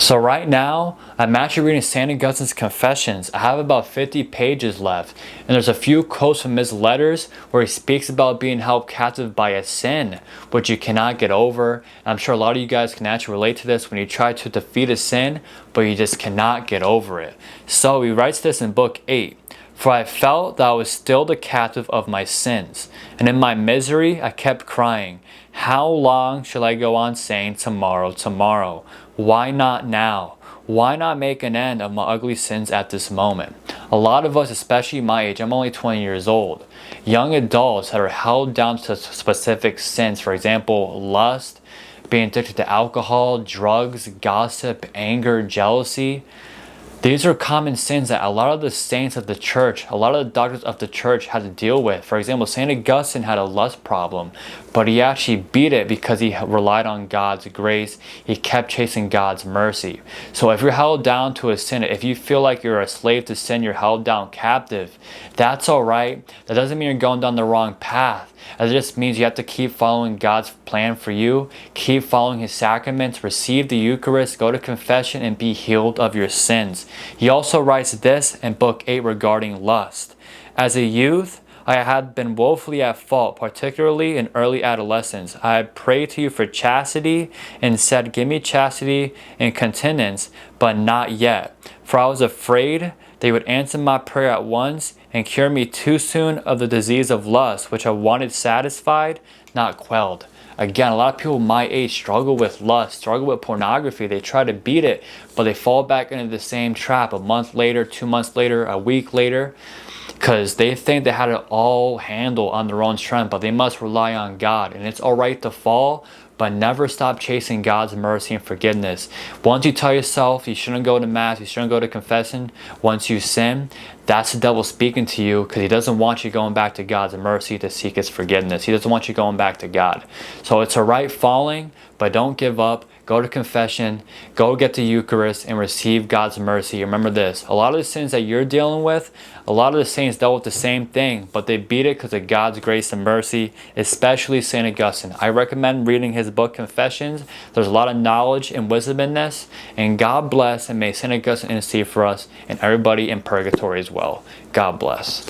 So right now, I'm actually reading St. Augustine's Confessions. I have about 50 pages left, and there's a few quotes from his letters where he speaks about being held captive by a sin, which you cannot get over. And I'm sure a lot of you guys can actually relate to this when you try to defeat a sin, but you just cannot get over it. So he writes this in Book 8. For I felt that I was still the captive of my sins, and in my misery I kept crying, how long shall I go on saying tomorrow, tomorrow? Why not now? Why not make an end of my ugly sins at this moment? A lot of us, especially my age, I'm only 20 years old, young adults that are held down to specific sins, for example, lust, being addicted to alcohol, drugs, gossip, anger, jealousy. These are common sins that a lot of the saints of the church, a lot of the doctors of the church had to deal with. For example, St. Augustine had a lust problem, but he actually beat it because he relied on God's grace. He kept chasing God's mercy. So if you're held down to a sin, if you feel like you're a slave to sin, you're held down captive, that's all right. That doesn't mean you're going down the wrong path. It just means you have to keep following God's plan for you, keep following His sacraments, receive the Eucharist, go to confession, and be healed of your sins. He also writes this in Book 8 regarding lust. As a youth, I had been woefully at fault, particularly in early adolescence. I had prayed to you for chastity and said, give me chastity and continence, but not yet. For I was afraid they would answer my prayer at once and cure me too soon of the disease of lust, which I wanted satisfied, not quelled. Again, a lot of people my age struggle with lust, struggle with pornography. They try to beat it, but they fall back into the same trap a month later, 2 months later, a week later, because they think they had it all handled on their own strength, but they must rely on God. And it's all right to fall, but never stop chasing God's mercy and forgiveness. Once you tell yourself you shouldn't go to Mass, you shouldn't go to confession, once you sin, that's the devil speaking to you, because he doesn't want you going back to God's mercy to seek His forgiveness. He doesn't want you going back to God. So it's all right falling, but don't give up. Go to confession, go get the Eucharist, and receive God's mercy. Remember this, a lot of the sins that you're dealing with, a lot of the saints dealt with the same thing, but they beat it because of God's grace and mercy, especially St. Augustine. I recommend reading his book, Confessions. There's a lot of knowledge and wisdom in this, and God bless, and may St. Augustine intercede for us and everybody in purgatory as well. God bless.